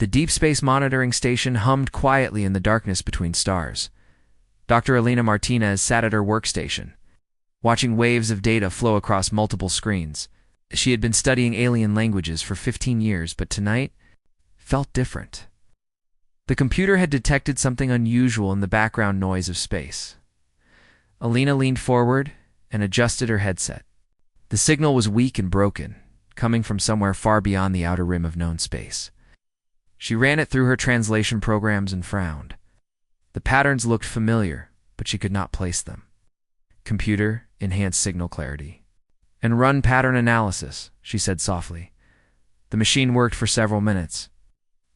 The deep space monitoring station hummed quietly in the darkness between stars. Dr. Elena Martinez sat at her workstation, watching waves of data flow across multiple screens. She had been studying alien languages for 15 years, but tonight felt different. The computer had detected something unusual in the background noise of space. Elena leaned forward and adjusted her headset. The signal was weak and broken, coming from somewhere far beyond the outer rim of known space. She ran it through her translation programs and frowned. The patterns looked familiar, but she could not place them. Computer, enhance signal clarity. And run pattern analysis, she said softly. The machine worked for several minutes.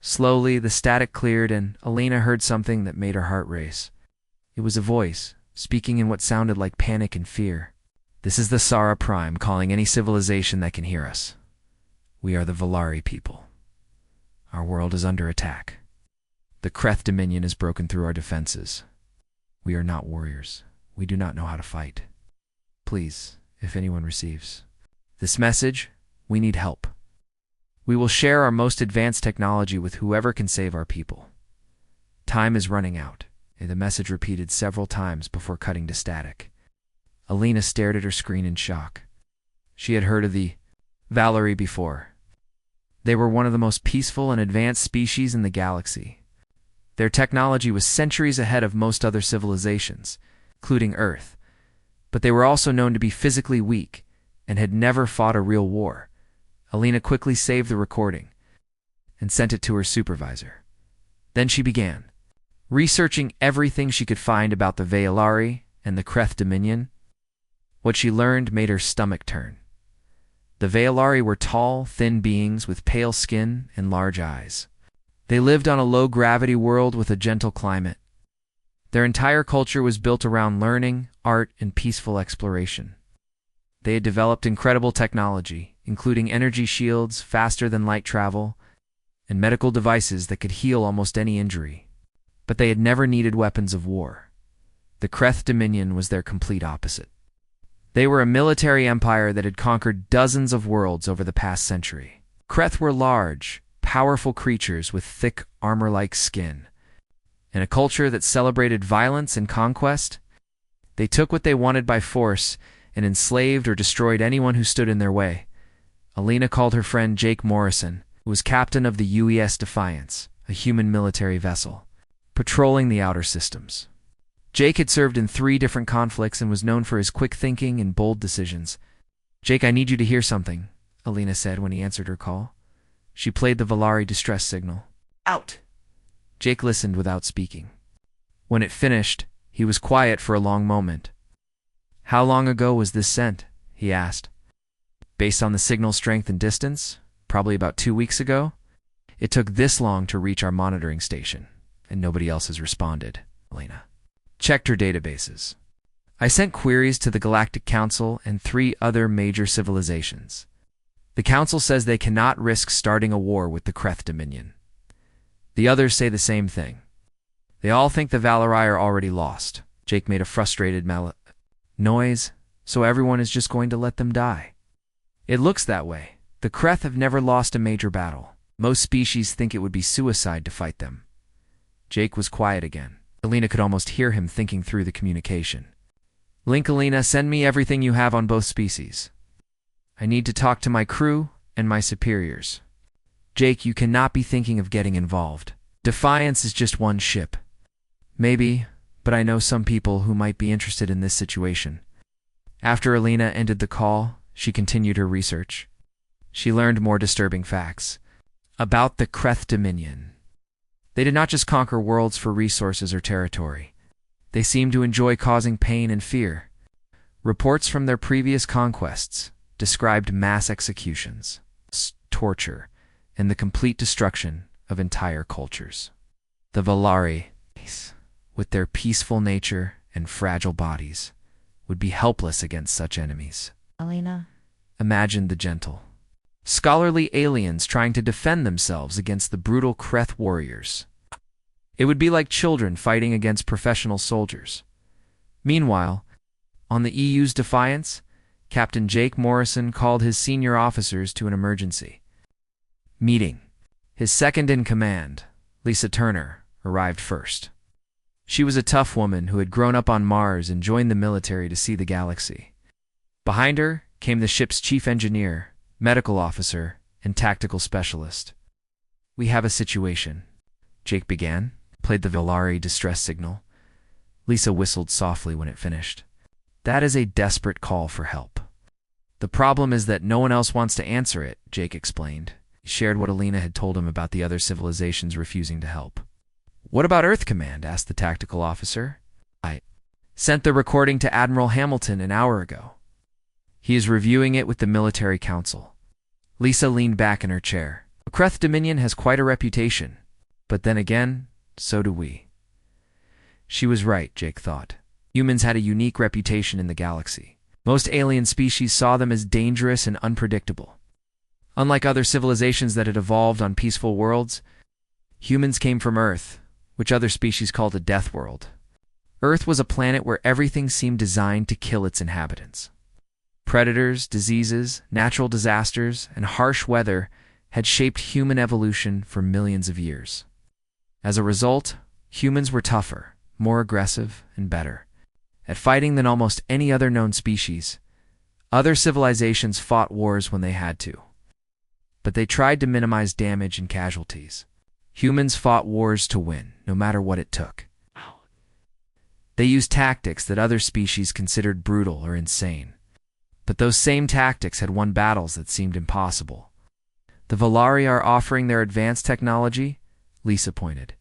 Slowly, the static cleared and Elena heard something that made her heart race. It was a voice, speaking in what sounded like panic and fear. This is the Sara Prime calling any civilization that can hear us. We are the Valari people. Our world is under attack. The Kreth Dominion has broken through our defenses. We are not warriors. We do not know how to fight. Please, if anyone receives this message, we need help. We will share our most advanced technology with whoever can save our people. Time is running out, and the message repeated several times before cutting to static. Elena stared at her screen in shock. She had heard of the Valari before. They were one of the most peaceful and advanced species in the galaxy. Their technology was centuries ahead of most other civilizations, including Earth. But they were also known to be physically weak and had never fought a real war. Elena quickly saved the recording and sent it to her supervisor. Then she began researching everything she could find about the Valari and the Kreth Dominion. What she learned made her stomach turn. The Valari were tall, thin beings with pale skin and large eyes. They lived on a low-gravity world with a gentle climate. Their entire culture was built around learning, art, and peaceful exploration. They had developed incredible technology, including energy shields, faster-than-light travel, and medical devices that could heal almost any injury. But they had never needed weapons of war. The Kreth Dominion was their complete opposite. They were a military empire that had conquered dozens of worlds over the past century. Kreth were large, powerful creatures with thick, armor-like skin. In a culture that celebrated violence and conquest, they took what they wanted by force and enslaved or destroyed anyone who stood in their way. Elena called her friend Jake Morrison, who was captain of the UES Defiance, a human military vessel, patrolling the outer systems. Jake had served in 3 different conflicts and was known for his quick thinking and bold decisions. "Jake, I need you to hear something," Elena said when he answered her call. She played the Valari distress signal. "Out!" Jake listened without speaking. When it finished, he was quiet for a long moment. "How long ago was this sent?" he asked. "Based on the signal strength and distance, probably about 2 weeks ago. It took this long to reach our monitoring station, and nobody else has responded," Elena checked her databases. "I sent queries to the Galactic Council and 3 other major civilizations. The Council says they cannot risk starting a war with the Kreth Dominion. The others say the same thing. They all think the Valari are already lost." Jake made a frustrated noise, "so everyone is just going to let them die." "It looks that way. The Kreth have never lost a major battle. Most species think it would be suicide to fight them." Jake was quiet again. Elena could almost hear him thinking through the communication. "Link, Elena, send me everything you have on both species. I need to talk to my crew and my superiors. Jake, you cannot be thinking of getting involved. Defiance is just one ship. Maybe, but I know some people who might be interested in this situation." After Elena ended the call, she continued her research. She learned more disturbing facts about the Kreth Dominion. They did not just conquer worlds for resources or territory. They seemed to enjoy causing pain and fear. Reports from their previous conquests described mass executions, torture, and the complete destruction of entire cultures. The Valari, with their peaceful nature and fragile bodies, would be helpless against such enemies. Elena imagined the gentle, scholarly aliens trying to defend themselves against the brutal Kreth warriors. It would be like children fighting against professional soldiers. Meanwhile, on the EU's Defiance, Captain Jake Morrison called his senior officers to an emergency meeting. His second-in-command, Lisa Turner, arrived first. She was a tough woman who had grown up on Mars and joined the military to see the galaxy. Behind her came the ship's chief engineer, medical officer, and tactical specialist. "We have a situation," Jake began, played the Volari distress signal. Lisa whistled softly when it finished. "That is a desperate call for help." "The problem is that no one else wants to answer it," Jake explained. He shared what Alina had told him about the other civilizations refusing to help. "What about Earth Command?" asked the tactical officer. "I sent the recording to Admiral Hamilton an hour ago. He is reviewing it with the military council." Lisa leaned back in her chair. "The Kreth Dominion has quite a reputation, but then again, so do we." She was right, Jake thought. Humans had a unique reputation in the galaxy. Most alien species saw them as dangerous and unpredictable. Unlike other civilizations that had evolved on peaceful worlds, humans came from Earth, which other species called a death world. Earth was a planet where everything seemed designed to kill its inhabitants. Predators, diseases, natural disasters, and harsh weather had shaped human evolution for millions of years. As a result, humans were tougher, more aggressive, and better at fighting than almost any other known species. Other civilizations fought wars when they had to, but they tried to minimize damage and casualties. Humans fought wars to win, no matter what it took. They used tactics that other species considered brutal or insane. But those same tactics had won battles that seemed impossible. "The Volari are offering their advanced technology," Lisa pointed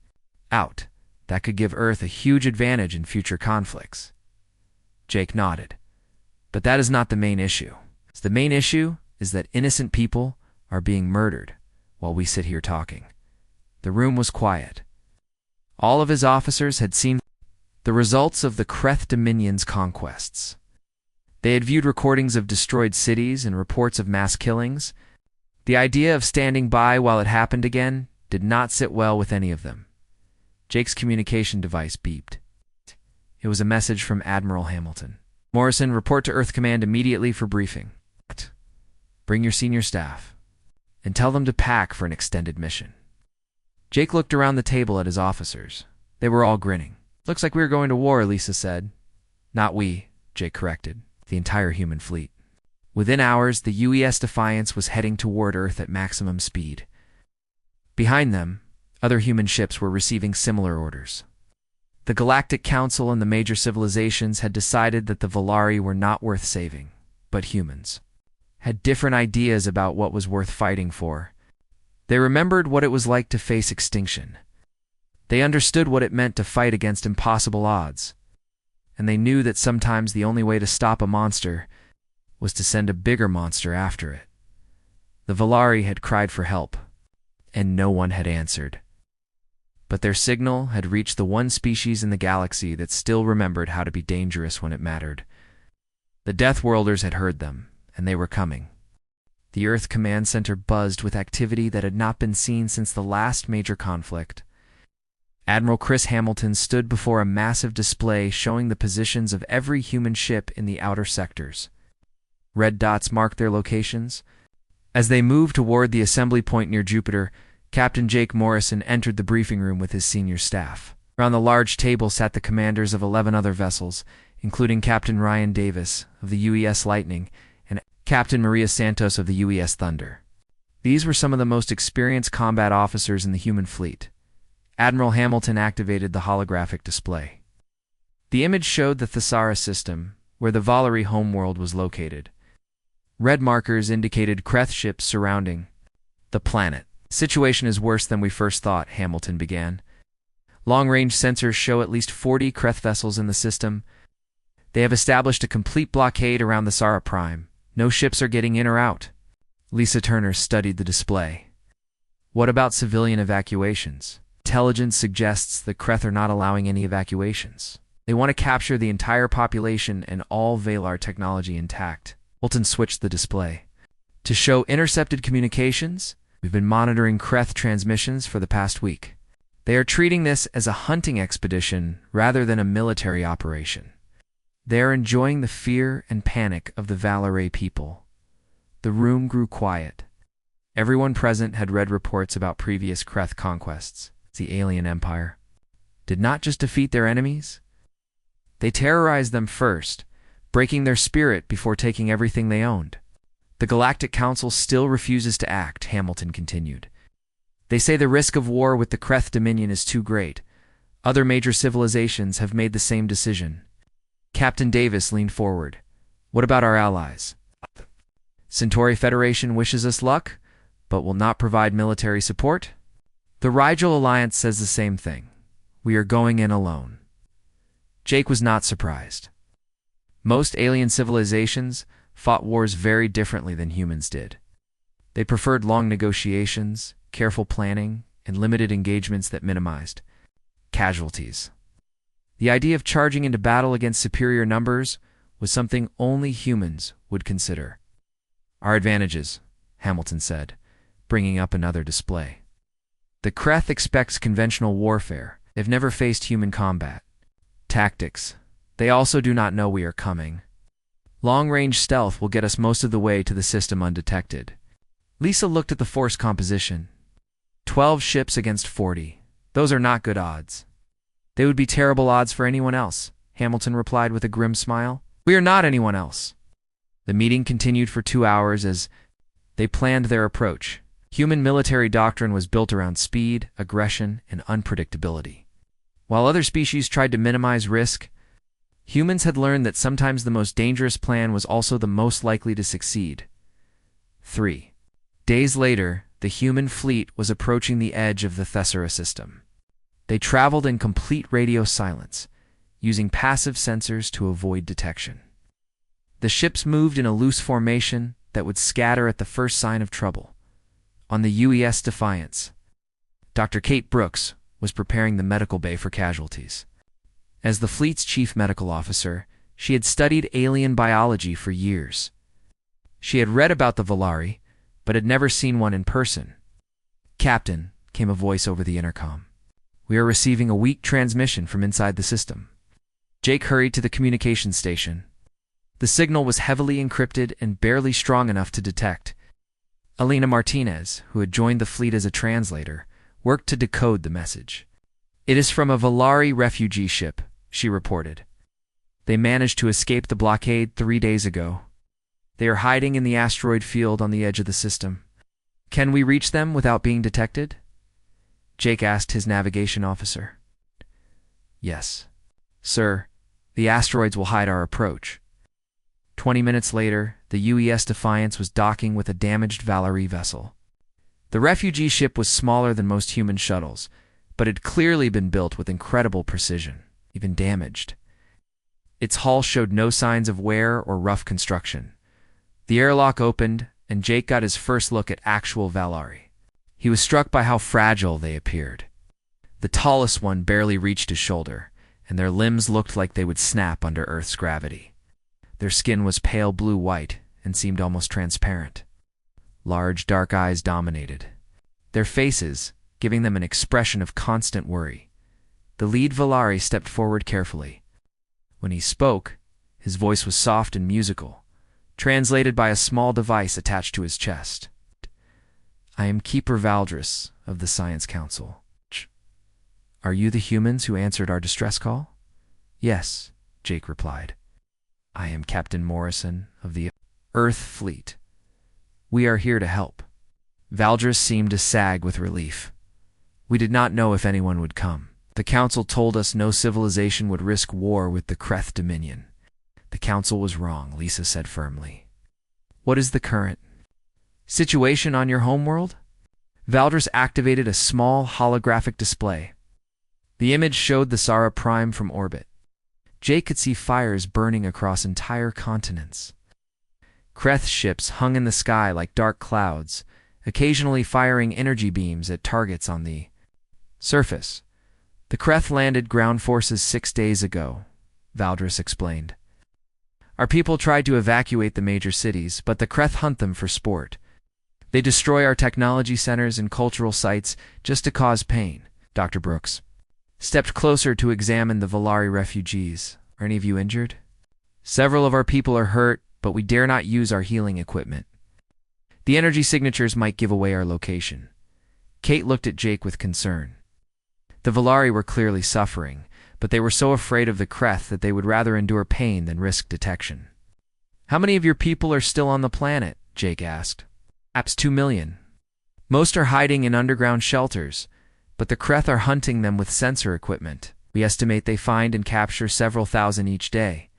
out. "That could give Earth a huge advantage in future conflicts." Jake nodded. "But that is not the main issue. The main issue is that innocent people are being murdered while we sit here talking." The room was quiet. All of his officers had seen the results of the Kreth Dominion's conquests. They had viewed recordings of destroyed cities and reports of mass killings. The idea of standing by while it happened again did not sit well with any of them. Jake's communication device beeped. It was a message from Admiral Hamilton. "Morrison, report to Earth Command immediately for briefing. Bring your senior staff, and tell them to pack for an extended mission." Jake looked around the table at his officers. They were all grinning. "Looks like we were going to war," Lisa said. "Not we," Jake corrected. "The entire human fleet." Within hours, the UES Defiance was heading toward Earth at maximum speed. Behind them, other human ships were receiving similar orders. The Galactic Council and the major civilizations had decided that the Volari were not worth saving, but humans had different ideas about what was worth fighting for. They remembered what it was like to face extinction. They understood what it meant to fight against impossible odds. And they knew that sometimes the only way to stop a monster was to send a bigger monster after it. The Volari had cried for help, and no one had answered. But their signal had reached the one species in the galaxy that still remembered how to be dangerous when it mattered. The Deathworlders had heard them, and they were coming. The Earth Command Center buzzed with activity that had not been seen since the last major conflict. Admiral Chris Hamilton stood before a massive display showing the positions of every human ship in the outer sectors. Red dots marked their locations. As they moved toward the assembly point near Jupiter, Captain Jake Morrison entered the briefing room with his senior staff. Around the large table sat the commanders of 11 other vessels, including Captain Ryan Davis of the UES Lightning and Captain Maria Santos of the UES Thunder. These were some of the most experienced combat officers in the human fleet. Admiral Hamilton activated the holographic display. The image showed the Thesara system, where the Volari homeworld was located. Red markers indicated Kreth ships surrounding the planet. "The situation is worse than we first thought," Hamilton began. "Long-range sensors show at least 40 Kreth vessels in the system. They have established a complete blockade around the Sara Prime. No ships are getting in or out." Lisa Turner studied the display. "What about civilian evacuations?" "Intelligence suggests the Kreth are not allowing any evacuations. They want to capture the entire population and all Valar technology intact." Hamilton switched the display. "To show intercepted communications, we've been monitoring Kreth transmissions for the past week. They are treating this as a hunting expedition rather than a military operation. They are enjoying the fear and panic of the Valar people." The room grew quiet. Everyone present had read reports about previous Kreth conquests. The alien empire did not just defeat their enemies, they terrorized them first, breaking their spirit before taking everything they owned. The Galactic Council still refuses to act, Hamilton continued. They say the risk of war with the Kreth Dominion is too great. Other major civilizations have made the same decision. Captain Davis leaned forward. What about our allies? Centauri Federation wishes us luck, but will not provide military support? The Rigel Alliance says the same thing. We are going in alone. Jake was not surprised. Most alien civilizations fought wars very differently than humans did. They preferred long negotiations, careful planning, and limited engagements that minimized casualties. The idea of charging into battle against superior numbers was something only humans would consider. Our advantages, Hamilton said, bringing up another display. The Kreth expects conventional warfare. They've never faced human combat. Tactics. They also do not know we are coming. Long-range stealth will get us most of the way to the system undetected. Lisa looked at the force composition. 12 ships against 40. Those are not good odds. They would be terrible odds for anyone else, Hamilton replied with a grim smile. We are not anyone else. The meeting continued for 2 hours as they planned their approach. Human military doctrine was built around speed, aggression, and unpredictability. While other species tried to minimize risk, humans had learned that sometimes the most dangerous plan was also the most likely to succeed. 3 days later, the human fleet was approaching the edge of the Thessera system. They traveled in complete radio silence, using passive sensors to avoid detection. The ships moved in a loose formation that would scatter at the first sign of trouble. On the UES Defiance, Dr. Kate Brooks was preparing the medical bay for casualties. As the fleet's chief medical officer, she had studied alien biology for years. She had read about the Valari, but had never seen one in person. Captain, came a voice over the intercom. We are receiving a weak transmission from inside the system. Jake hurried to the communications station. The signal was heavily encrypted and barely strong enough to detect. Elena Martinez, who had joined the fleet as a translator, worked to decode the message. It is from a Valari refugee ship, she reported. They managed to escape the blockade 3 days ago. They are hiding in the asteroid field on the edge of the system. Can we reach them without being detected? Jake asked his navigation officer. Yes. Sir, the asteroids will hide our approach. 20 minutes later, the UES Defiance was docking with a damaged Valari vessel. The refugee ship was smaller than most human shuttles, but had clearly been built with incredible precision, even damaged. Its hull showed no signs of wear or rough construction. The airlock opened, and Jake got his first look at actual Valari. He was struck by how fragile they appeared. The tallest one barely reached his shoulder, and their limbs looked like they would snap under Earth's gravity. Their skin was pale blue-white and seemed almost transparent. Large, dark eyes dominated their faces, giving them an expression of constant worry. The lead Valari stepped forward carefully. When he spoke, his voice was soft and musical, translated by a small device attached to his chest. I am Keeper Valdris of the Science Council. Are you the humans who answered our distress call? Yes, Jake replied. I am Captain Morrison of the Earth Fleet. We are here to help. Valdris seemed to sag with relief. We did not know if anyone would come. The Council told us no civilization would risk war with the Kreth Dominion. The Council was wrong, Lisa said firmly. What is the current situation on your homeworld? Valdris activated a small holographic display. The image showed the Sara Prime from orbit. Jake could see fires burning across entire continents. Kreth ships hung in the sky like dark clouds, occasionally firing energy beams at targets on the surface. The Kreth landed ground forces 6 days ago, Valdris explained. Our people tried to evacuate the major cities, but the Kreth hunt them for sport. They destroy our technology centers and cultural sites just to cause pain. Dr. Brooks stepped closer to examine the Valari refugees. Are any of you injured? Several of our people are hurt, but we dare not use our healing equipment. The energy signatures might give away our location. Kate looked at Jake with concern. The Valari were clearly suffering, but they were so afraid of the Kreth that they would rather endure pain than risk detection. "How many of your people are still on the planet?" Jake asked. "Perhaps 2 million. Most are hiding in underground shelters, but the Kreth are hunting them with sensor equipment. We estimate they find and capture several thousand each day."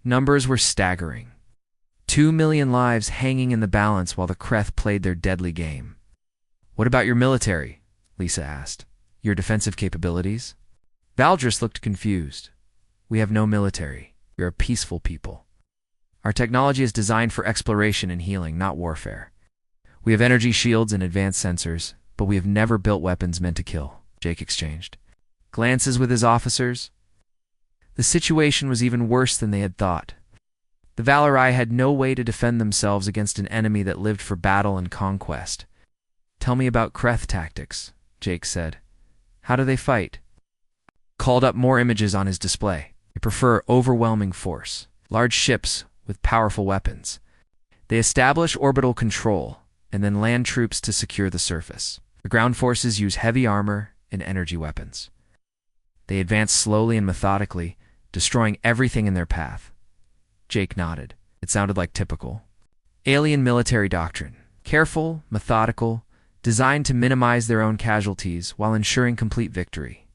Numbers were staggering. 2 million lives hanging in the balance while the Kreth played their deadly game. "What about your military?" Lisa asked. "Your defensive capabilities?" Valdris looked confused. "We have no military. We are a peaceful people. Our technology is designed for exploration and healing, not warfare. We have energy shields and advanced sensors, but we have never built weapons meant to kill." Jake exchanged glances with his officers. The situation was even worse than they had thought. The Valari had no way to defend themselves against an enemy that lived for battle and conquest. "Tell me about Kreth tactics," Jake said. "How do they fight?" Called up more images on his display. "They prefer overwhelming force, large ships with powerful weapons. They establish orbital control and then land troops to secure the surface. The ground forces use heavy armor and energy weapons. They advance slowly and methodically, destroying everything in their path." Jake nodded. It sounded like typical alien military doctrine. Careful, methodical, designed to minimize their own casualties while ensuring complete victory.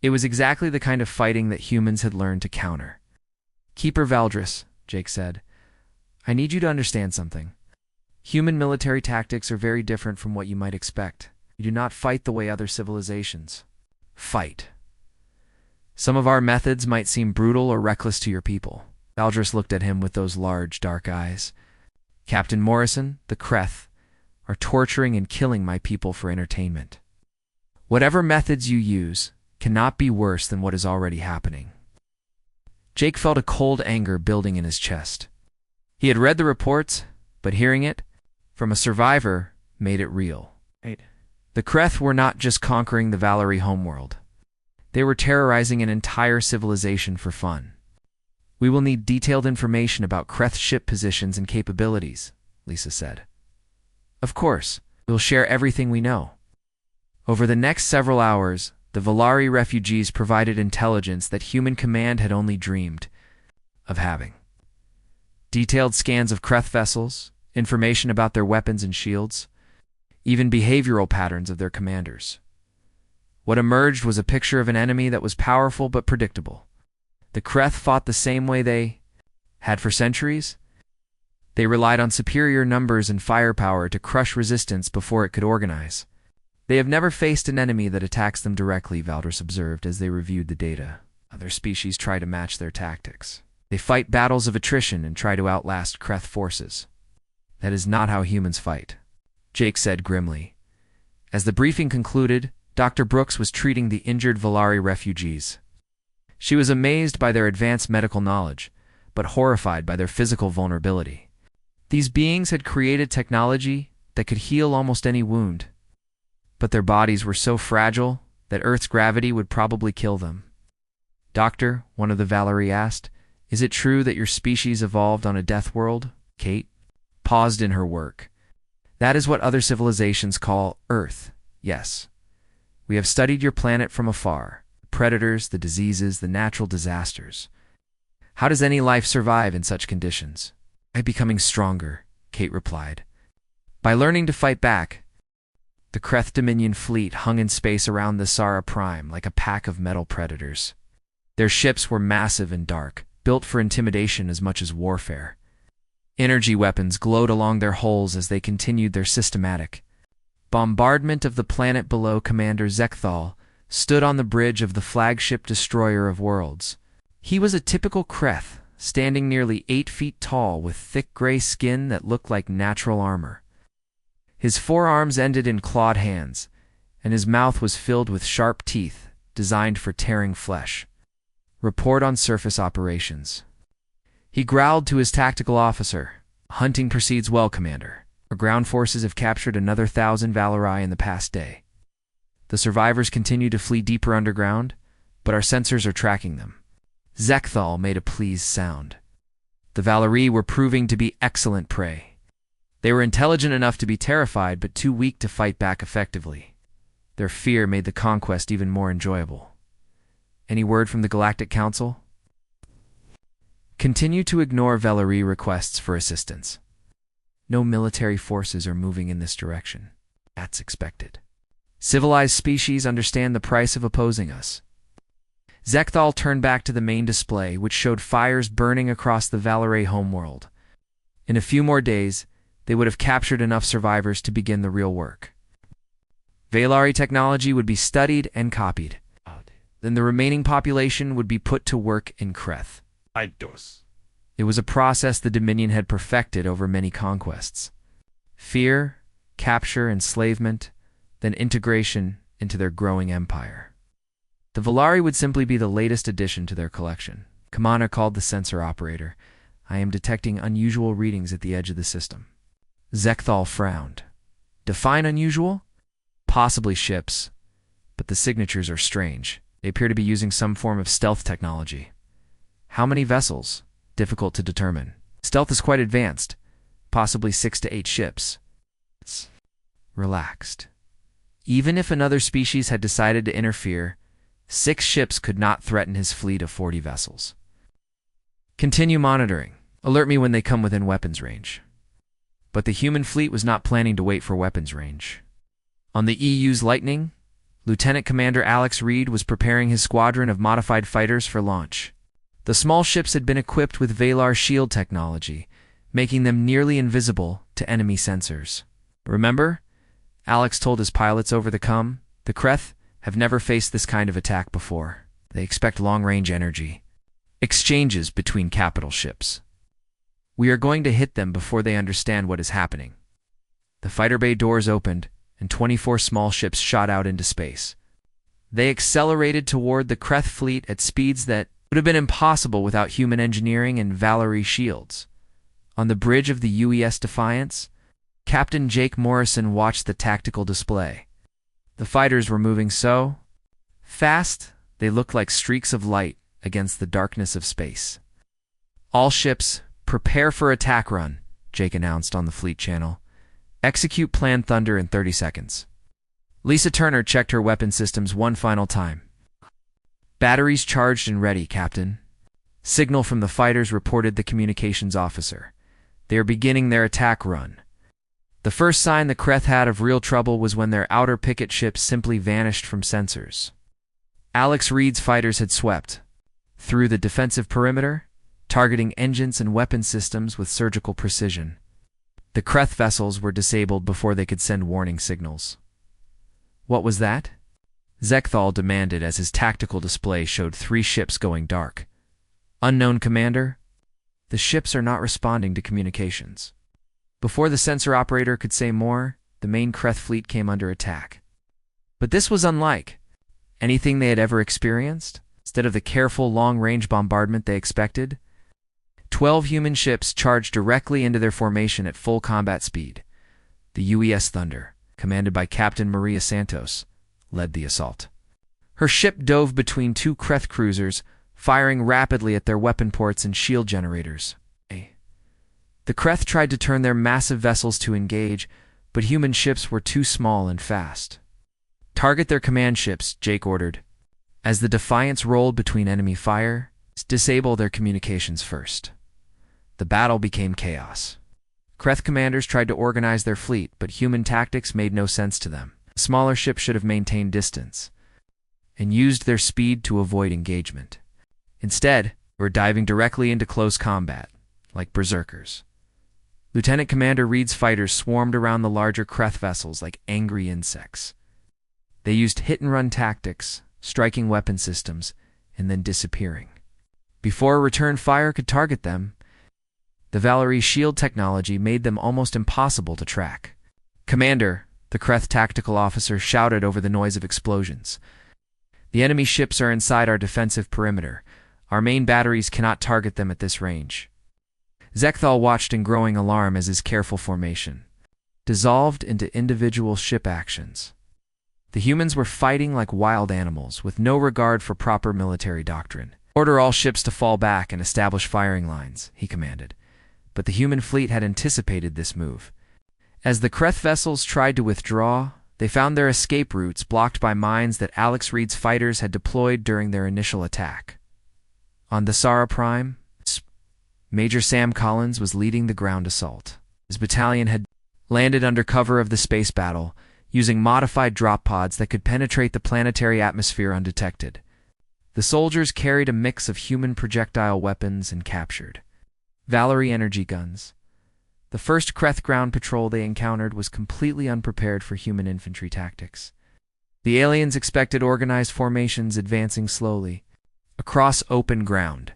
It was exactly the kind of fighting that humans had learned to counter. "Keeper Valdris," Jake said, "I need you to understand something. Human military tactics are very different from what you might expect. You do not fight the way other civilizations fight. Some of our methods might seem brutal or reckless to your people." Valdris looked at him with those large, dark eyes. "Captain Morrison, the Kreth, are torturing and killing my people for entertainment. Whatever methods you use cannot be worse than what is already happening." Jake felt a cold anger building in his chest. He had read the reports, but hearing it from a survivor made it real. The Kreth were not just conquering the Valari homeworld. They were terrorizing an entire civilization for fun. "We will need detailed information about Kreth ship positions and capabilities," Lisa said. "Of course, we'll share everything we know." Over the next several hours, the Valari refugees provided intelligence that human command had only dreamed of having. Detailed scans of Kreth vessels, information about their weapons and shields, even behavioral patterns of their commanders. What emerged was a picture of an enemy that was powerful but predictable. The Kreth fought the same way they had for centuries. They relied on superior numbers and firepower to crush resistance before it could organize. "They have never faced an enemy that attacks them directly," Valdris observed as they reviewed the data. "Other species try to match their tactics. They fight battles of attrition and try to outlast Kreth forces. That is not how humans fight," Jake said grimly. As the briefing concluded, Dr. Brooks was treating the injured Valari refugees. She was amazed by their advanced medical knowledge, but horrified by their physical vulnerability. These beings had created technology that could heal almost any wound, but their bodies were so fragile that Earth's gravity would probably kill them. "Doctor," one of the Valari asked, "is it true that your species evolved on a death world?" Kate paused in her work. "That is what other civilizations call Earth, yes. We have studied your planet from afar, the predators, the diseases, the natural disasters. How does any life survive in such conditions?" "By becoming stronger," Kate replied. "By learning to fight back." The Kreth Dominion fleet hung in space around the Sara Prime like a pack of metal predators. Their ships were massive and dark, built for intimidation as much as warfare. Energy weapons glowed along their hulls as they continued their systematic bombardment of the planet below. Commander Zekthal stood on the bridge of the flagship destroyer of worlds. He was a typical Kreth, standing nearly 8 feet tall with thick gray skin that looked like natural armor. His forearms ended in clawed hands, and his mouth was filled with sharp teeth designed for tearing flesh. "Report on surface operations." He growled to his tactical officer. "Hunting proceeds well, Commander. Our ground forces have captured another 1,000 Valari in the past day. The survivors continue to flee deeper underground, but our sensors are tracking them." Zekthal made a pleased sound. The Valari were proving to be excellent prey. They were intelligent enough to be terrified, but too weak to fight back effectively. Their fear made the conquest even more enjoyable. Any word from the Galactic Council? Continue to ignore Valerie requests for assistance. No military forces are moving in this direction. That's expected. Civilized species understand the price of opposing us. Zekthal turned back to the main display, which showed fires burning across the Valerie homeworld. In a few more days, they would have captured enough survivors to begin the real work. Valari technology would be studied and copied. Then the remaining population would be put to work in Kreth. It was a process the Dominion had perfected over many conquests. Fear, capture, enslavement, then integration into their growing empire. The Valari would simply be the latest addition to their collection. Commander called the sensor operator. I am detecting unusual readings at the edge of the system. Zekthal frowned. Define unusual? Possibly ships, but the signatures are strange. They appear to be using some form of stealth technology. How many vessels? Difficult to determine. Stealth is quite advanced, possibly 6 to 8 ships. It's relaxed. Even if another species had decided to interfere, 6 ships could not threaten his fleet of 40 vessels. Continue monitoring. Alert me when they come within weapons range. But the human fleet was not planning to wait for weapons range. On the EU's Lightning, Lieutenant Commander Alex Reed was preparing his squadron of modified fighters for launch. The small ships had been equipped with Valar shield technology, making them nearly invisible to enemy sensors. Remember? Alex told his pilots over the Kreth have never faced this kind of attack before. They expect long-range energy. Exchanges between capital ships. We are going to hit them before they understand what is happening. The fighter bay doors opened, and 24 small ships shot out into space. They accelerated toward the Kreth fleet at speeds that would have been impossible without human engineering and Valerie shields. On the bridge of the UES Defiance, Captain Jake Morrison watched the tactical display. The fighters were moving so fast, they looked like streaks of light against the darkness of space. All ships, prepare for attack run, Jake announced on the fleet channel. Execute Plan Thunder in 30 seconds. Lisa Turner checked her weapon systems one final time. Batteries charged and ready, Captain. Signal from the fighters reported the communications officer. They are beginning their attack run. The first sign the Kreth had of real trouble was when their outer picket ships simply vanished from sensors. Alex Reed's fighters had swept through the defensive perimeter, targeting engines and weapon systems with surgical precision. The Kreth vessels were disabled before they could send warning signals. What was that? Zekthal demanded as his tactical display showed 3 ships going dark. Unknown Commander? The ships are not responding to communications. Before the sensor operator could say more, the main Kreth fleet came under attack. But this was unlike anything they had ever experienced. Instead of the careful, long-range bombardment they expected, 12 human ships charged directly into their formation at full combat speed. The UES Thunder, commanded by Captain Maria Santos, led the assault. Her ship dove between 2 Kreth cruisers, firing rapidly at their weapon ports and shield generators. The Kreth tried to turn their massive vessels to engage, but human ships were too small and fast. Target their command ships, Jake ordered. As the Defiance rolled between enemy fire, disable their communications first. The battle became chaos. Kreth commanders tried to organize their fleet, but human tactics made no sense to them. Smaller ships should have maintained distance and used their speed to avoid engagement. Instead, they were diving directly into close combat, like berserkers. Lieutenant Commander Reed's fighters swarmed around the larger Kreth vessels like angry insects. They used hit-and-run tactics, striking weapon systems, and then disappearing. Before a return fire could target them, the Valerie shield technology made them almost impossible to track. Commander, the Kreth tactical officer shouted over the noise of explosions. The enemy ships are inside our defensive perimeter. Our main batteries cannot target them at this range. Zekthal watched in growing alarm as his careful formation dissolved into individual ship actions. The humans were fighting like wild animals, with no regard for proper military doctrine. Order all ships to fall back and establish firing lines, he commanded. But the human fleet had anticipated this move. As the Kreth vessels tried to withdraw, they found their escape routes blocked by mines that Alex Reed's fighters had deployed during their initial attack. On the Sara Prime, Major Sam Collins was leading the ground assault. His battalion had landed under cover of the space battle, using modified drop pods that could penetrate the planetary atmosphere undetected. The soldiers carried a mix of human projectile weapons and captured Valerie energy guns. The first Kreth ground patrol they encountered was completely unprepared for human infantry tactics. The aliens expected organized formations advancing slowly, across open ground.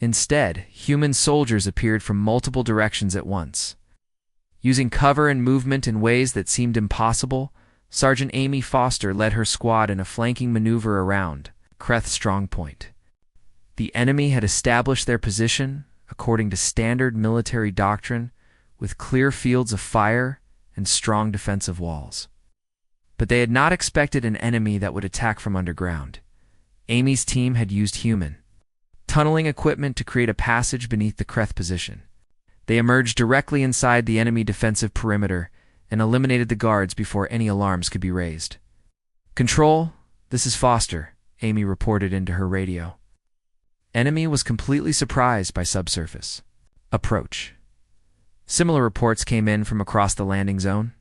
Instead, human soldiers appeared from multiple directions at once. Using cover and movement in ways that seemed impossible, Sergeant Amy Foster led her squad in a flanking maneuver around Kreth's strongpoint. The enemy had established their position according to standard military doctrine, with clear fields of fire and strong defensive walls. But they had not expected an enemy that would attack from underground. Amy's team had used human tunneling equipment to create a passage beneath the Kreth position. They emerged directly inside the enemy defensive perimeter and eliminated the guards before any alarms could be raised. "Control, this is Foster," Amy reported into her radio. Enemy was completely surprised by subsurface approach. Similar reports came in from across the landing zone.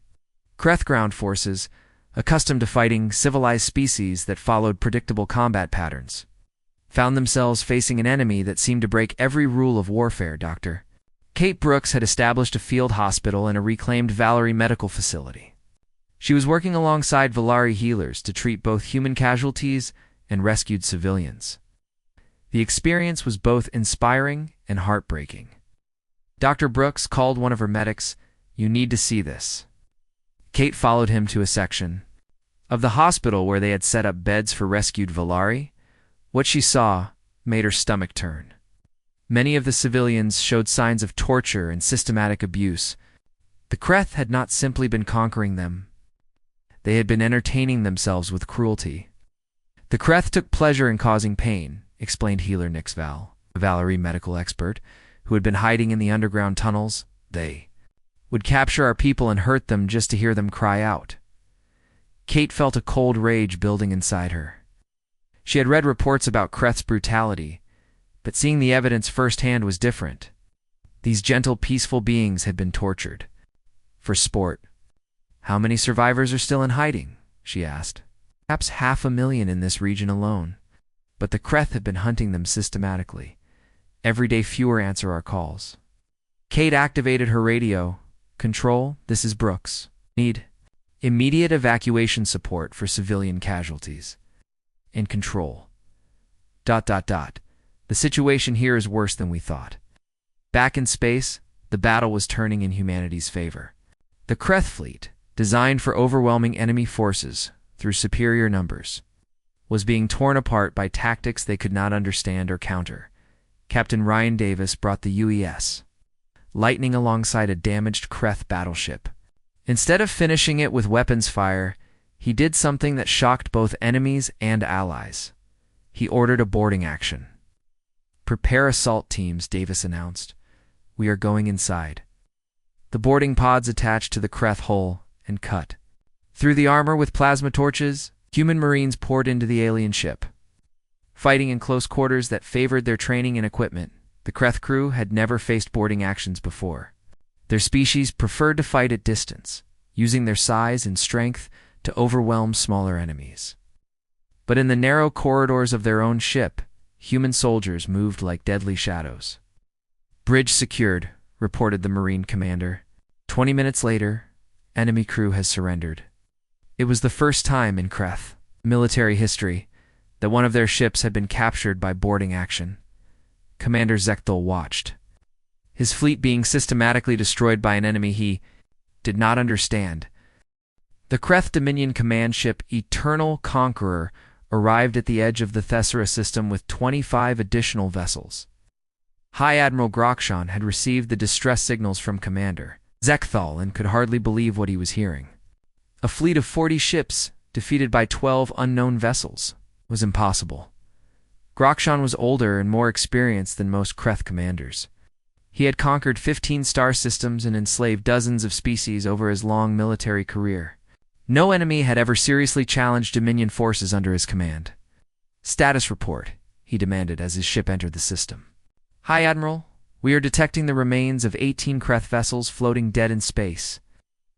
Kreth ground forces, accustomed to fighting civilized species that followed predictable combat patterns, found themselves facing an enemy that seemed to break every rule of warfare, Dr. Kate Brooks had established a field hospital and a reclaimed Valerie medical facility. She was working alongside Valerie healers to treat both human casualties and rescued civilians. The experience was both inspiring and heartbreaking. Dr. Brooks called one of her medics, "You need to see this." Kate followed him to a section of the hospital where they had set up beds for rescued Valerie. What she saw made her stomach turn. Many of the civilians showed signs of torture and systematic abuse. The Kreth had not simply been conquering them. They had been entertaining themselves with cruelty. The Kreth took pleasure in causing pain, explained healer Nix Val, a Valerie medical expert, who had been hiding in the underground tunnels. They would capture our people and hurt them just to hear them cry out. Kate felt a cold rage building inside her. She had read reports about Kreth's brutality, but seeing the evidence firsthand was different. These gentle, peaceful beings had been tortured. For sport. "How many survivors are still in hiding?" she asked. "Perhaps 500,000 in this region alone. But the Kreth have been hunting them systematically. Every day fewer answer our calls." Kate activated her radio. "Control, this is Brooks. Need immediate evacuation support for civilian casualties." "In control. ... The situation here is worse than we thought." Back in space, the battle was turning in humanity's favor. The Kreth fleet, designed for overwhelming enemy forces through superior numbers, was being torn apart by tactics they could not understand or counter. Captain Ryan Davis brought the UES Lightning alongside a damaged Kreth battleship. Instead of finishing it with weapons fire, he did something that shocked both enemies and allies. He ordered a boarding action. "Prepare assault teams," Davis announced. "We are going inside." The boarding pods attached to the Kreth hull and cut through the armor with plasma torches. Human Marines poured into the alien ship. Fighting in close quarters that favored their training and equipment, the Kreth crew had never faced boarding actions before. Their species preferred to fight at distance, using their size and strength to overwhelm smaller enemies. But in the narrow corridors of their own ship, human soldiers moved like deadly shadows. "Bridge secured," reported the Marine commander. 20 minutes later, enemy crew has surrendered. It was the first time in Kreth military history that one of their ships had been captured by boarding action. Commander Zechthel watched, his fleet being systematically destroyed by an enemy he did not understand. The Kreth Dominion command ship Eternal Conqueror arrived at the edge of the Thessera system with 25 additional vessels. High Admiral Grokshan had received the distress signals from Commander Zechthal and could hardly believe what he was hearing. A fleet of 40 ships, defeated by 12 unknown vessels, was impossible. Grokshan was older and more experienced than most Kreth commanders. He had conquered 15 star systems and enslaved dozens of species over his long military career. No enemy had ever seriously challenged Dominion forces under his command. "Status report," he demanded as his ship entered the system. "Hi, Admiral. We are detecting the remains of 18 Kreth vessels floating dead in space.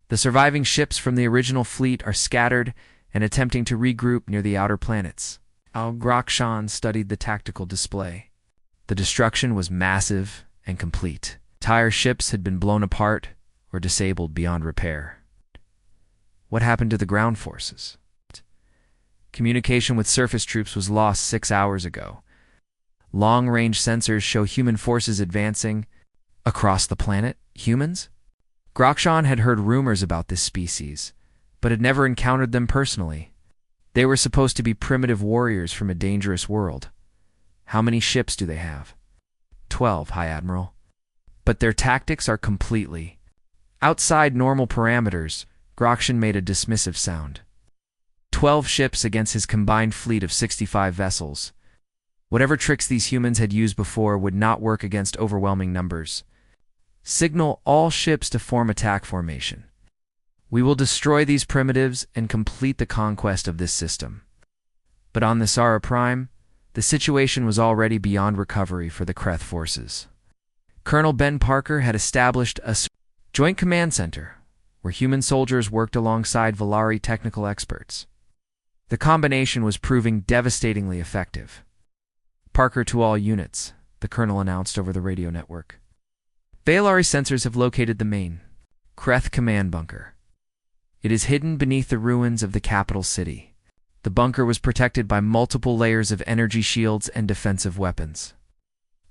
The surviving ships from the original fleet are scattered and attempting to regroup near the outer planets." Al-Grakshan studied the tactical display. The destruction was massive and complete. Entire ships had been blown apart or disabled beyond repair. What happened to the ground forces? Communication with surface troops was lost 6 hours ago. Long-range sensors show human forces advancing across the planet. Humans? Grakshan had heard rumors about this species, but had never encountered them personally. They were supposed to be primitive warriors from a dangerous world. How many ships do they have? 12, High Admiral. But their tactics are completely outside normal parameters. Grakshan made a dismissive sound. 12 ships against his combined fleet of 65 vessels. Whatever tricks these humans had used before would not work against overwhelming numbers. Signal all ships to form attack formation. We will destroy these primitives and complete the conquest of this system. But on the Sara Prime, the situation was already beyond recovery for the Kreth forces. Colonel Ben Parker had established a joint command center where human soldiers worked alongside Valari technical experts. The combination was proving devastatingly effective. "Parker to all units," the colonel announced over the radio network. "Valari sensors have located the main Kreth command bunker. It is hidden beneath the ruins of the capital city. The bunker was protected by multiple layers of energy shields and defensive weapons.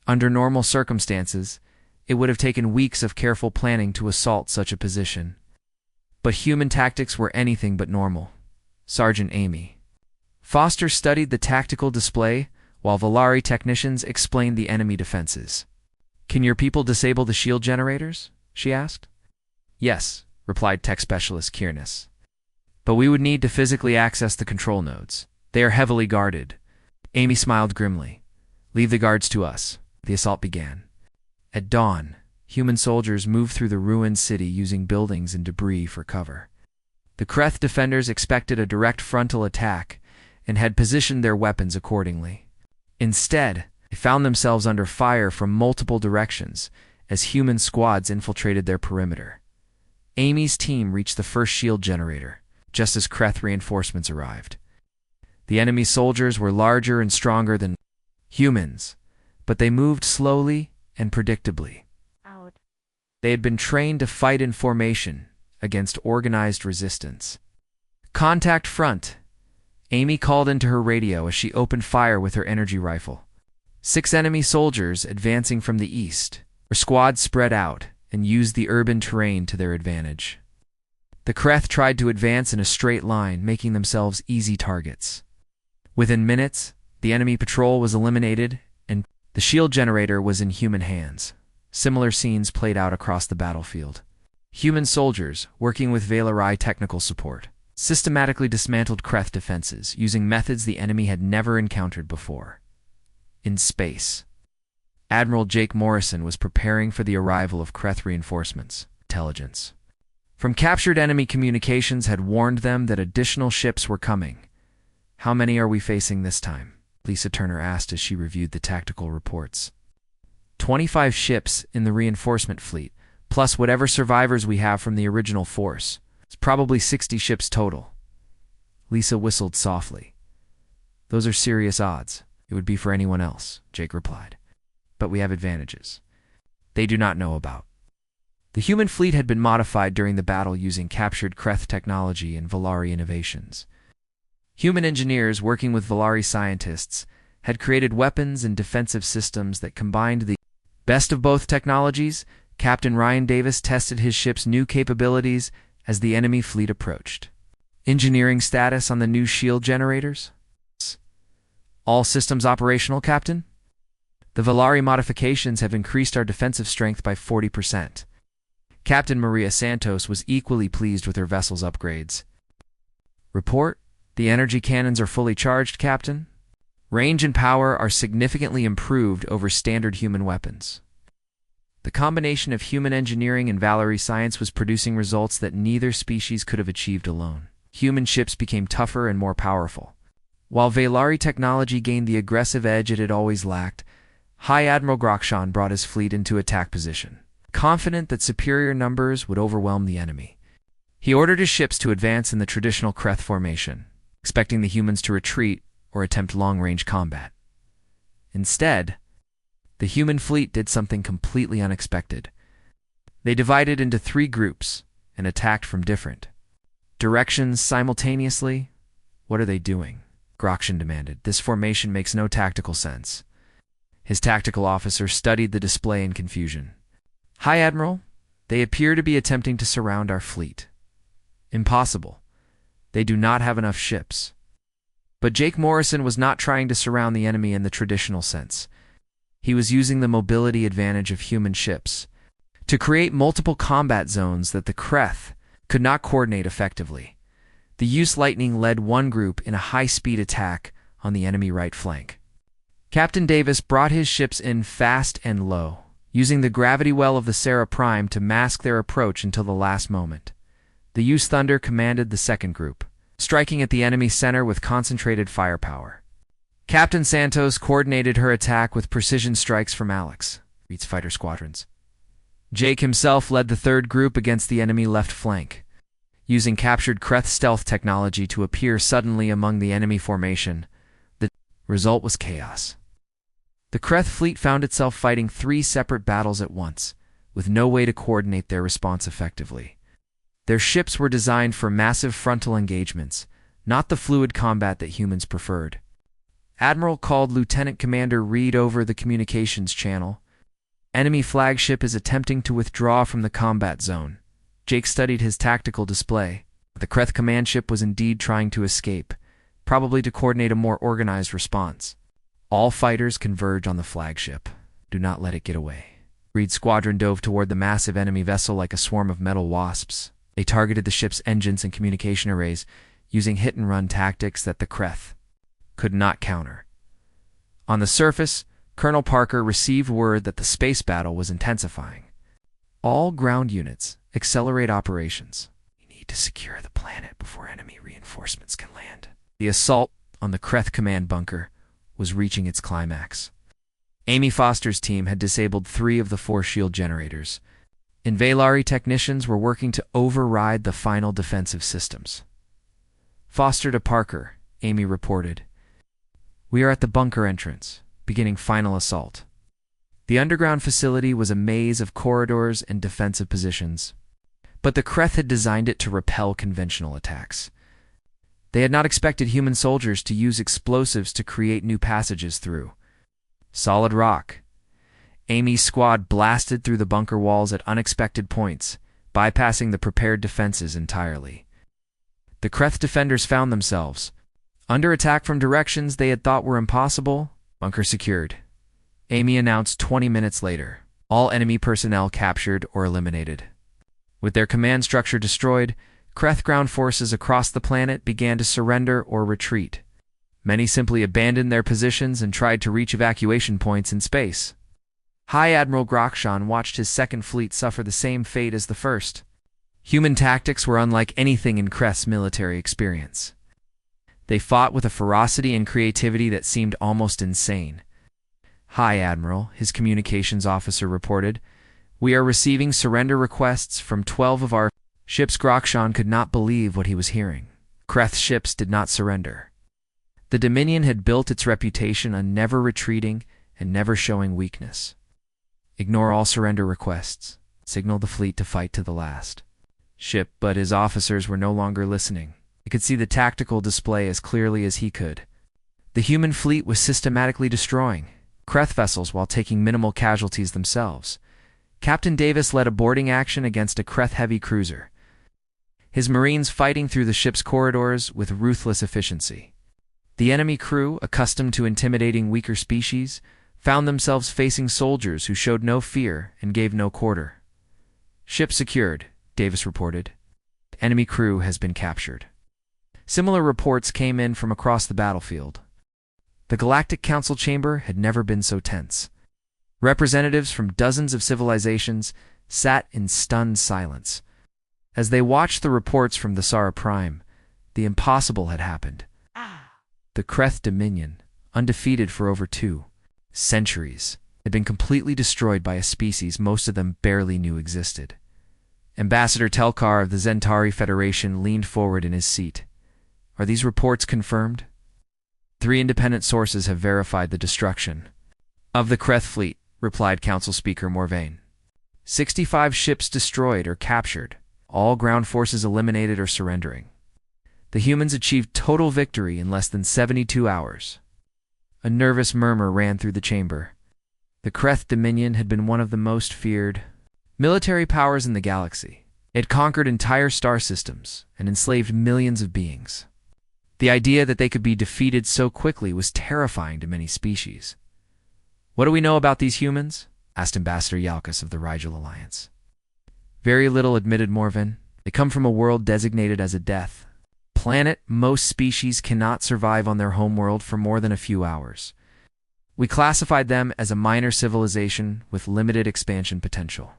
Under normal circumstances, it would have taken weeks of careful planning to assault such a position. But human tactics were anything but normal." Sergeant Amy Foster studied the tactical display while Valari technicians explained the enemy defenses. "Can your people disable the shield generators?" she asked. "Yes," replied tech specialist Kiernes. "But we would need to physically access the control nodes. They are heavily guarded." Amy smiled grimly. "Leave the guards to us." The assault began. At dawn, human soldiers moved through the ruined city using buildings and debris for cover. The Kreth defenders expected a direct frontal attack and had positioned their weapons accordingly. Instead, they found themselves under fire from multiple directions as human squads infiltrated their perimeter. Amy's team reached the first shield generator, just as Kreth reinforcements arrived. The enemy soldiers were larger and stronger than humans, but they moved slowly and predictably. They had been trained to fight in formation against organized resistance. "Contact front," Amy called into her radio as she opened fire with her energy rifle. 6 enemy soldiers advancing from the east. Her squad spread out and used the urban terrain to their advantage. The Kreth tried to advance in a straight line, making themselves easy targets. Within minutes, the enemy patrol was eliminated and the shield generator was in human hands. Similar scenes played out across the battlefield. Human soldiers, working with Valari technical support, systematically dismantled Kreth defenses using methods the enemy had never encountered before. In space, Admiral Jake Morrison was preparing for the arrival of Kreth reinforcements. Intelligence from captured enemy communications had warned them that additional ships were coming. "How many are we facing this time?" Lisa Turner asked as she reviewed the tactical reports. 25 ships in the reinforcement fleet, plus whatever survivors we have from the original force. It's probably 60 ships total. Lisa whistled softly. "Those are serious odds. It would be for anyone else," Jake replied. "But we have advantages they do not know about." The human fleet had been modified during the battle using captured Kreth technology and Valari innovations. Human engineers working with Valari scientists had created weapons and defensive systems that combined the best of both technologies. Captain Ryan Davis tested his ship's new capabilities as the enemy fleet approached. "Engineering status on the new shield generators?" "All systems operational, Captain. The Valari modifications have increased our defensive strength by 40%. Captain Maria Santos was equally pleased with her vessel's upgrades. "Report, the energy cannons are fully charged, Captain. Range and power are significantly improved over standard human weapons." The combination of human engineering and Valerie science was producing results that neither species could have achieved alone. Human ships became tougher and more powerful. While Valari technology gained the aggressive edge it had always lacked, High Admiral Grokshan brought his fleet into attack position, confident that superior numbers would overwhelm the enemy. He ordered his ships to advance in the traditional Kreth formation, expecting the humans to retreat or attempt long-range combat. Instead, the human fleet did something completely unexpected. They divided into 3 groups and attacked from different directions simultaneously. "What are they doing?" Grokshan demanded. "This formation makes no tactical sense." His tactical officer studied the display in confusion. "High Admiral, they appear to be attempting to surround our fleet." "Impossible. They do not have enough ships." But Jake Morrison was not trying to surround the enemy in the traditional sense. He was using the mobility advantage of human ships to create multiple combat zones that the Kreth could not coordinate effectively. The Use Lightning led one group in a high-speed attack on the enemy right flank. Captain Davis brought his ships in fast and low, using the gravity well of the Sarah Prime to mask their approach until the last moment. The Use Thunder commanded the second group, striking at the enemy center with concentrated firepower. Captain Santos coordinated her attack with precision strikes from Alex, Reed's fighter squadrons. Jake himself led the third group against the enemy left flank, using captured Kreth stealth technology to appear suddenly among the enemy formation. The result was chaos. The Kreth fleet found itself fighting 3 separate battles at once, with no way to coordinate their response effectively. Their ships were designed for massive frontal engagements, not the fluid combat that humans preferred. Admiral called Lieutenant Commander Reed over the communications channel. "Enemy flagship is attempting to withdraw from the combat zone." Jake studied his tactical display. The Kreth command ship was indeed trying to escape, probably to coordinate a more organized response. "All fighters converge on the flagship. Do not let it get away." Reed's squadron dove toward the massive enemy vessel like a swarm of metal wasps. They targeted the ship's engines and communication arrays, using hit-and-run tactics that the Kreth could not counter. On the surface, Colonel Parker received word that the space battle was intensifying. "All ground units, accelerate operations. We need to secure the planet before enemy reinforcements can land." The assault on the Kreth command bunker was reaching its climax. Amy Foster's team had disabled 3 of the 4 shield generators, and Valari technicians were working to override the final defensive systems. "Foster to Parker," Amy reported. "We are at the bunker entrance, beginning final assault." The underground facility was a maze of corridors and defensive positions, but the Kreth had designed it to repel conventional attacks. They had not expected human soldiers to use explosives to create new passages through solid rock. Amy's squad blasted through the bunker walls at unexpected points, bypassing the prepared defenses entirely. The Kreth defenders found themselves under attack from directions they had thought were impossible. "Bunker secured," Amy announced 20 minutes later. All enemy personnel captured or eliminated. With their command structure destroyed, Kreth ground forces across the planet began to surrender or retreat. Many simply abandoned their positions and tried to reach evacuation points in space. High Admiral Grokshan watched his second fleet suffer the same fate as the first. Human tactics were unlike anything in Kreth's military experience. They fought with a ferocity and creativity that seemed almost insane. "High Admiral," his communications officer reported, "we are receiving surrender requests from 12 of our ships." Grokshan could not believe what he was hearing. Kreth's ships did not surrender. The Dominion had built its reputation on never retreating and never showing weakness. "Ignore all surrender requests. Signal the fleet to fight to the last." But his officers were no longer listening. He could see the tactical display as clearly as he could. The human fleet was systematically destroying Kreth vessels while taking minimal casualties themselves. Captain Davis led a boarding action against a Kreth heavy cruiser, his Marines fighting through the ship's corridors with ruthless efficiency. The enemy crew, accustomed to intimidating weaker species, found themselves facing soldiers who showed no fear and gave no quarter. "Ship secured," Davis reported. "Enemy crew has been captured." Similar reports came in from across the battlefield. The Galactic Council chamber had never been so tense. Representatives from dozens of civilizations sat in stunned silence. As they watched the reports from the Sara Prime, the impossible had happened. The Kreth Dominion, undefeated for over 2 centuries, had been completely destroyed by a species most of them barely knew existed. Ambassador Telkar of the Zentari Federation leaned forward in his seat. Are these reports confirmed? 3 independent sources have verified the destruction of the Kreth fleet, replied Council Speaker Morvain. 65 ships destroyed or captured, all ground forces eliminated or surrendering. The humans achieved total victory in less than 72 hours. A nervous murmur ran through the chamber. The Kreth Dominion had been one of the most feared military powers in the galaxy. It conquered entire star systems and enslaved millions of beings. The idea that they could be defeated so quickly was terrifying to many species. What do we know about these humans? Asked Ambassador Yalkus of the Rigel Alliance. Very little, admitted Morven. They come from a world designated as a death planet. Most species cannot survive on their homeworld for more than a few hours. We classified them as a minor civilization with limited expansion potential.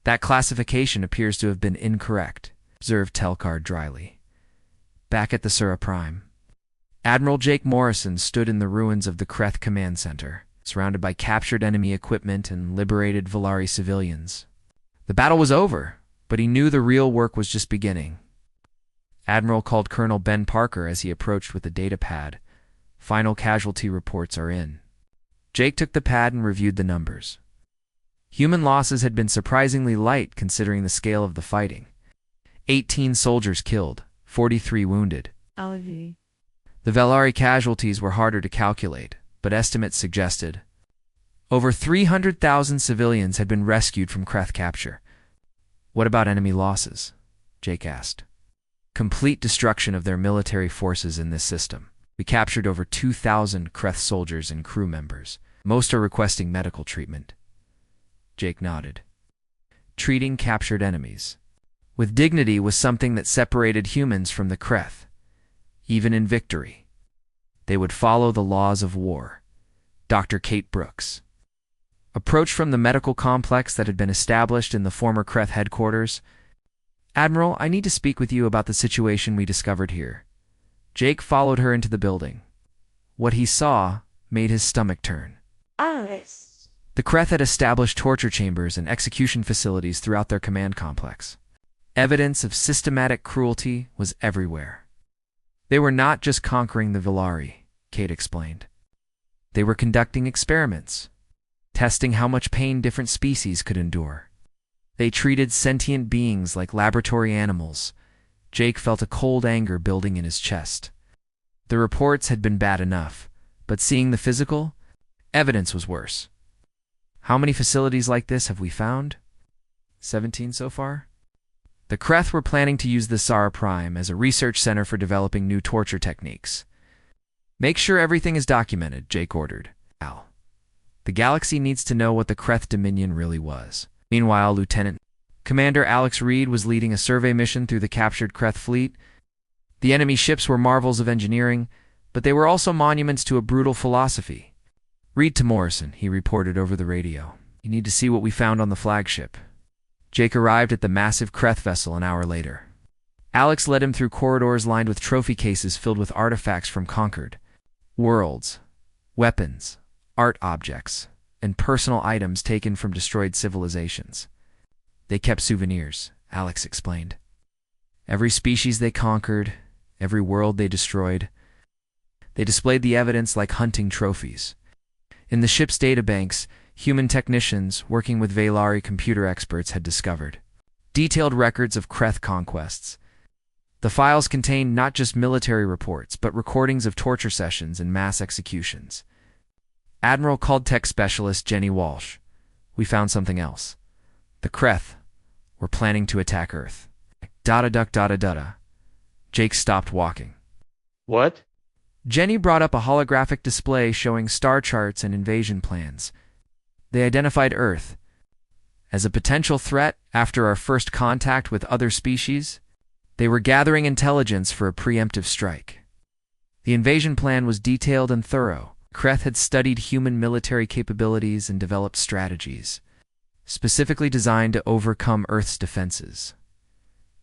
That classification appears to have been incorrect, observed Telkar dryly. Back at the Sura Prime, Admiral Jake Morrison stood in the ruins of the Kreth Command Center, surrounded by captured enemy equipment and liberated Volari civilians. The battle was over, but he knew the real work was just beginning. Admiral called Colonel Ben Parker as he approached with the data pad. Final casualty reports are in. Jake took the pad and reviewed the numbers. Human losses had been surprisingly light considering the scale of the fighting. 18 soldiers killed, 43 wounded. The Volari casualties were harder to calculate, but estimates suggested over 300,000 civilians had been rescued from Kreth capture. What about enemy losses? Jake asked. Complete destruction of their military forces in this system. We captured over 2,000 Kreth soldiers and crew members. Most are requesting medical treatment. Jake nodded. Treating captured enemies with dignity was something that separated humans from the Kreth. Even in victory, they would follow the laws of war. Dr. Kate Brooks approached from the medical complex that had been established in the former Kreth headquarters. Admiral, I need to speak with you about the situation we discovered here. Jake followed her into the building. What he saw made his stomach turn. The Kreth had established torture chambers and execution facilities throughout their command complex. Evidence of systematic cruelty was everywhere. They were not just conquering the Volari, Kate explained. They were conducting experiments, testing how much pain different species could endure. They treated sentient beings like laboratory animals. Jake felt a cold anger building in his chest. The reports had been bad enough, but seeing the physical evidence was worse. How many facilities like this have we found? 17 so far? The Kreth were planning to use the Sara Prime as a research center for developing new torture techniques. Make sure everything is documented, Jake ordered. Al. The galaxy needs to know what the Kreth Dominion really was. Meanwhile, Lieutenant Commander Alex Reed was leading a survey mission through the captured Kreth fleet. The enemy ships were marvels of engineering, but they were also monuments to a brutal philosophy. Read to Morrison, he reported over the radio. You need to see what we found on the flagship. Jake arrived at the massive Kreth vessel an hour later. Alex led him through corridors lined with trophy cases filled with artifacts from conquered worlds, weapons, art objects, and personal items taken from destroyed civilizations. They kept souvenirs, Alex explained. Every species they conquered, every world they destroyed. They displayed the evidence like hunting trophies. In the ship's databanks, human technicians working with Volari computer experts had discovered detailed records of Kreth conquests. The files contained not just military reports, but recordings of torture sessions and mass executions. Admiral called tech specialist Jenny Walsh. We found something else. The Kreth were planning to attack Earth. Jake stopped walking. What? Jenny brought up a holographic display showing star charts and invasion plans. They identified Earth as a potential threat after our first contact with other species. They were gathering intelligence for a preemptive strike. The invasion plan was detailed and thorough, Kreth had studied human military capabilities and developed strategies, specifically designed to overcome Earth's defenses.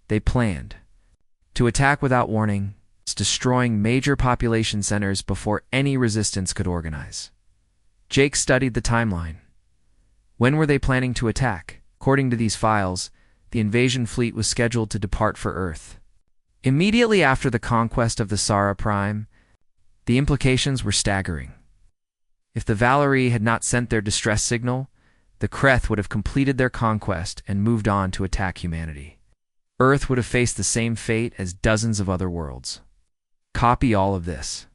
They planned to attack without warning, destroying major population centers before any resistance could organize. Jake studied the timeline. When were they planning to attack? According to these files, the invasion fleet was scheduled to depart for Earth immediately after the conquest of the Sara Prime. The implications were staggering. If the Valerie had not sent their distress signal, the Kreth would have completed their conquest and moved on to attack humanity. Earth would have faced the same fate as dozens of other worlds. Copy all of this.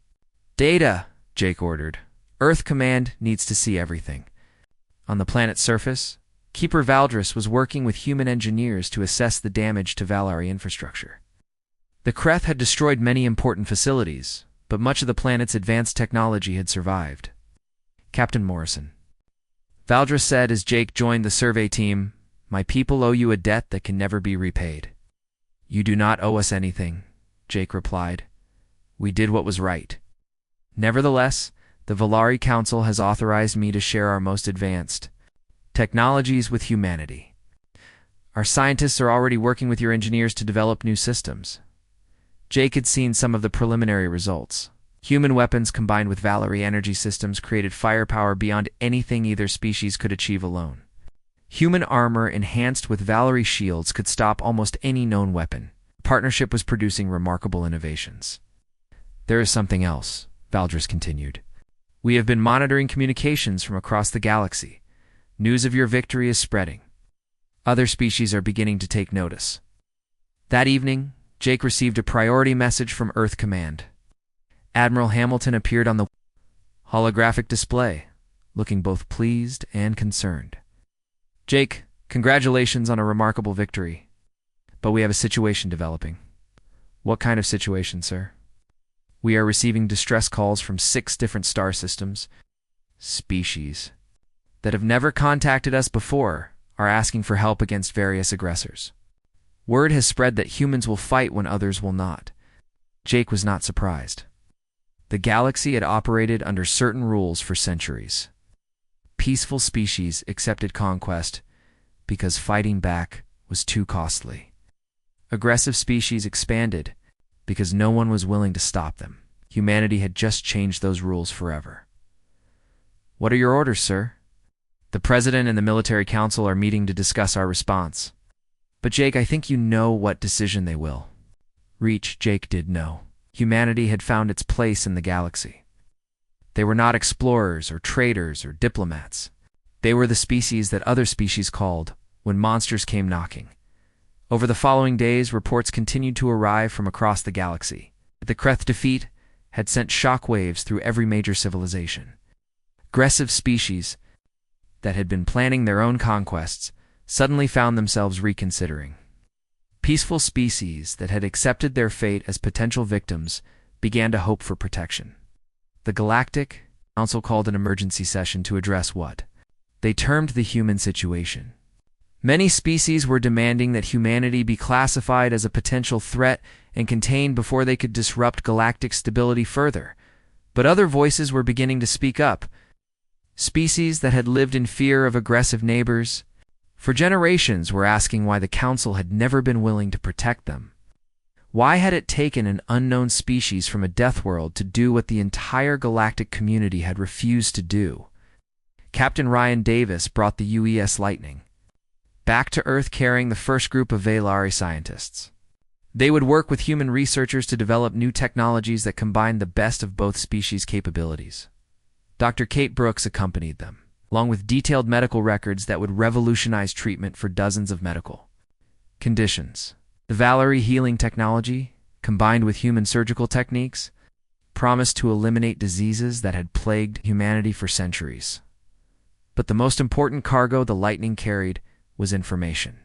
Data, Jake ordered. Earth Command needs to see everything. On the planet's surface, Keeper Valdris was working with human engineers to assess the damage to Valari infrastructure. The Kreth had destroyed many important facilities, but much of the planet's advanced technology had survived. Captain Morrison. Valdris said as Jake joined the survey team, "My people owe you a debt that can never be repaid." "You do not owe us anything," Jake replied. "We did what was right. Nevertheless, the Valari Council has authorized me to share our most advanced technologies with humanity. Our scientists are already working with your engineers to develop new systems." Jake had seen some of the preliminary results. Human weapons combined with Valari energy systems created firepower beyond anything either species could achieve alone. Human armor enhanced with Valari shields could stop almost any known weapon. The partnership was producing remarkable innovations. "There is something else," Valdris continued. "We have been monitoring communications from across the galaxy. News of your victory is spreading. Other species are beginning to take notice." That evening, Jake received a priority message from Earth Command. Admiral Hamilton appeared on the holographic display, looking both pleased and concerned. "Jake, congratulations on a remarkable victory. But we have a situation developing." "What kind of situation, sir?" "We are receiving distress calls from 6 different star systems. Species that have never contacted us before are asking for help against various aggressors. Word has spread that humans will fight when others will not." Jake was not surprised. The galaxy had operated under certain rules for centuries. Peaceful species accepted conquest because fighting back was too costly. Aggressive species expanded because no one was willing to stop them. Humanity had just changed those rules forever. "What are your orders, sir?" "The President and the Military Council are meeting to discuss our response." "But Jake, I think you know what decision they will reach." Jake did know. Humanity had found its place in the galaxy. They were not explorers or traders or diplomats. They were the species that other species called when monsters came knocking. Over the following days, reports continued to arrive from across the galaxy. The Kreth defeat had sent shockwaves through every major civilization. Aggressive species that had been planning their own conquests suddenly found themselves reconsidering. Peaceful species that had accepted their fate as potential victims began to hope for protection. The Galactic Council called an emergency session to address what they termed the human situation. Many species were demanding that humanity be classified as a potential threat and contained before they could disrupt galactic stability further. But other voices were beginning to speak up. Species that had lived in fear of aggressive neighbors for generations were asking why the Council had never been willing to protect them. Why had it taken an unknown species from a death world to do what the entire galactic community had refused to do? Captain Ryan Davis brought the UES Lightning back to Earth carrying the first group of Valari scientists. They would work with human researchers to develop new technologies that combined the best of both species' capabilities. Dr. Kate Brooks accompanied them, along with detailed medical records that would revolutionize treatment for dozens of medical conditions. The Valari healing technology, combined with human surgical techniques, promised to eliminate diseases that had plagued humanity for centuries. But the most important cargo the Lightning carried was information.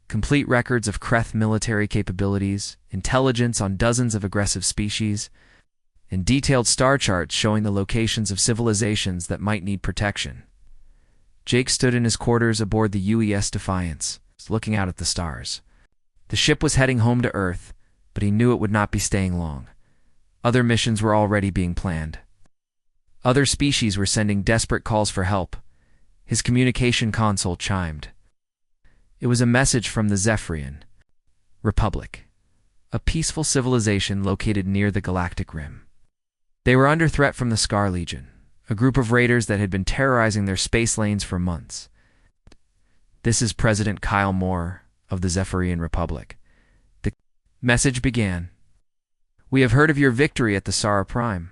Complete records of Kreth military capabilities, intelligence on dozens of aggressive species, and detailed star charts showing the locations of civilizations that might need protection. Jake stood in his quarters aboard the UES Defiance, looking out at the stars. The ship was heading home to Earth, but he knew it would not be staying long. Other missions were already being planned. Other species were sending desperate calls for help. His communication console chimed. It was a message from the Zephyrian Republic, a peaceful civilization located near the Galactic Rim. They were under threat from the Scar Legion, a group of raiders that had been terrorizing their space lanes for months. This is President Kyle Moore of the Zephyrian Republic. The message began. We have heard of your victory at the Sara Prime.